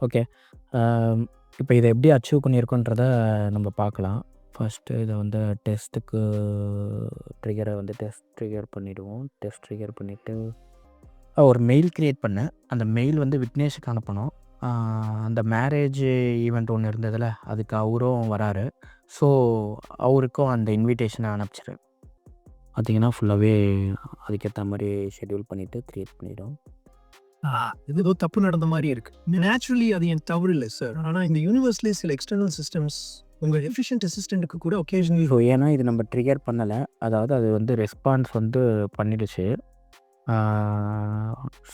Okay. இப்போ இதை எப்படி அச்சீவ் பண்ணியிருக்கோன்றத நம்ம பார்க்கலாம். ஃபஸ்ட்டு இதை வந்து டெஸ்ட்டுக்கு ட்ரிகரை வந்து டெஸ்ட் ட்ரிகர் பண்ணிவிடுவோம். டெஸ்ட் ட்ரிகர் பண்ணிவிட்டு ஒரு மெயில் க்ரியேட் பண்ணேன். அந்த மெயில் வந்து விக்னேஷுக்கு அனுப்பணும். அந்த மேரேஜ் ஈவெண்ட் ஒன்று இருந்ததில்ல, அதுக்கு அவரும் வராரு. ஸோ அவருக்கும் அந்த இன்விடேஷனை அனுப்பிச்சிரு. பார்த்தீங்கன்னா ஃபுல்லாகவே அதுக்கேற்ற மாதிரி ஷெட்யூல் பண்ணிவிட்டு க்ரியேட் பண்ணிவிடும். இது ஏதோ தப்பு நடந்த மாதிரி இருக்கு. நேச்சுரலி அது என் தவறு இல்லை சார். ஆனால் இந்த யூனிவர்ஸ்லேயே சில எக்ஸ்டர்னல் சிஸ்டம்ஸ் உங்கள் எஃபிஷியன்ட் அசிஸ்டண்ட்டுக்கு கூட ஒகேஷனலி ஸோ ஏன்னா இது நம்ம ட்ரிகர் பண்ணலை, அதாவது அது வந்து ரெஸ்பான்ஸ் வந்து பண்ணிடுச்சு.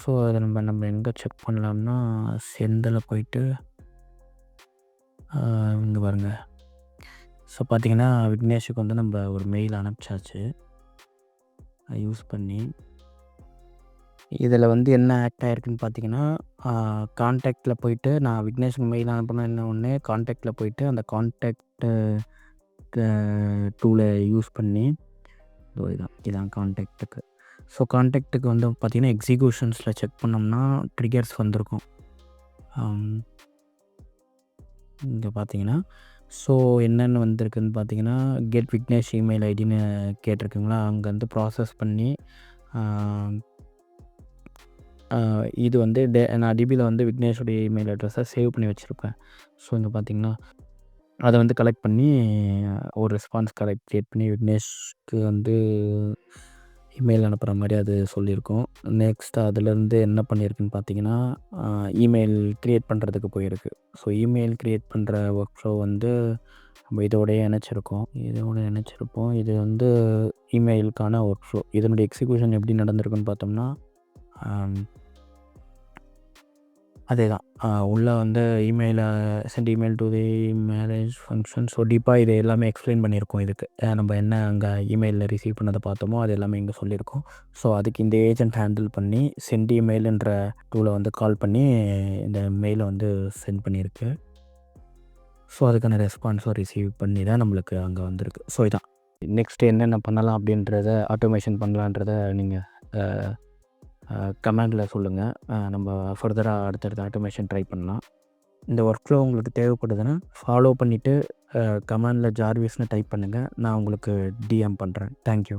ஸோ அதை நம்ம எங்கே செக் பண்ணலாம்னா, செந்தில் போயிட்டு இங்கே பாருங்க. ஸோ பார்த்தீங்கன்னா விக்னேஷுக்கு வந்து நம்ம ஒரு மெயில் அனுப்பிச்சாச்சு யூஸ் பண்ணி. இதில் வந்து என்ன ஆக்ட் ஆகிருக்குன்னு பார்த்தீங்கன்னா, கான்டாக்டில் போயிட்டு நான் விக்னேஷுக்கு மெயில் அனுப்பணும் என்ன ஒன்று கான்டாக்டில் போயிட்டு அந்த கான்டாக்டு டூலை யூஸ் பண்ணி இதான் கான்டாக்ட்டுக்கு. ஸோ கான்டாக்ட்டுக்கு வந்து பார்த்திங்கன்னா எக்ஸிக்யூஷன்ஸில் செக் பண்ணோம்னா ட்ரிகர்ஸ் வந்திருக்கும். இங்கே பார்த்தீங்கன்னா ஸோ என்னென்னு வந்திருக்குன்னு பார்த்தீங்கன்னா, கெட் விக்னேஷ் இமெயில் ஐடின்னு கேட்டிருக்குங்களா, அங்கே வந்து ப்ராசஸ் பண்ணி இது வந்து நான் டிபியில் வந்து விக்னேஷோடைய இமெயில் அட்ரஸை சேவ் பண்ணி வச்சுருப்பேன். ஸோ இங்கே பார்த்தீங்கன்னா அதை வந்து கலெக்ட் பண்ணி ஒரு ரெஸ்பான்ஸ் க்ரியேட் பண்ணி விக்னேஷ்க்கு வந்து இமெயில் அனுப்புகிற மாதிரி அது சொல்லியிருக்கோம். நெக்ஸ்ட் அதிலேருந்து என்ன பண்ணியிருக்குன்னு பார்த்தீங்கன்னா, இமெயில் க்ரியேட் பண்ணுறதுக்கு போயிருக்கு. ஸோ இமெயில் க்ரியேட் பண்ணுற ஒர்க் ஃப்ளோ வந்து நம்ம இதோடய இணைச்சிருப்போம். இது வந்து இமெயிலுக்கான ஒர்க் ஃப்ளோ. இதனுடைய எக்ஸிக்யூஷன் எப்படி நடந்திருக்குன்னு பார்த்தோம்னா, அதே தான் உள்ளே வந்து இமெயிலை send email to the marriage function. So டீப்பாக இது எல்லாமே எக்ஸ்பிளைன் பண்ணியிருக்கோம். இதுக்கு நம்ம என்ன அங்கே இமெயிலில் ரிசீவ் பண்ணதை பார்த்தோமோ அது எல்லாமே இங்கே சொல்லியிருக்கோம். ஸோ அதுக்கு இந்த ஏஜென்ட் ஹேண்டில் பண்ணி சென்ட் இமெயிலுன்ற டூலை வந்து கால் பண்ணி இந்த மெயிலை வந்து சென்ட் பண்ணியிருக்கு. ஸோ அதுக்கான ரெஸ்பான்ஸும் ரிசீவ் பண்ணி தான் நம்மளுக்கு அங்கே வந்திருக்கு. ஸோ இதான் நெக்ஸ்ட்டு என்னென்ன பண்ணலாம் அப்படின்றத ஆட்டோமேஷன் பண்ணலான்றத நீங்கள் கமெண்டில் சொல்லுங்கள். நம்ம ஃபர்தராக அடுத்தடுத்த ஆட்டோமேஷன் ட்ரை பண்ணலாம். இந்த ஒர்க் ஃப்ளோ உங்களுக்கு தேவைப்படுதுன்னா ஃபாலோ பண்ணிவிட்டு கமெண்டில் ஜார்விஸ்னு டைப் பண்ணுங்கள். நான் உங்களுக்கு டிஎம் பண்ணுறேன். தேங்க்யூ.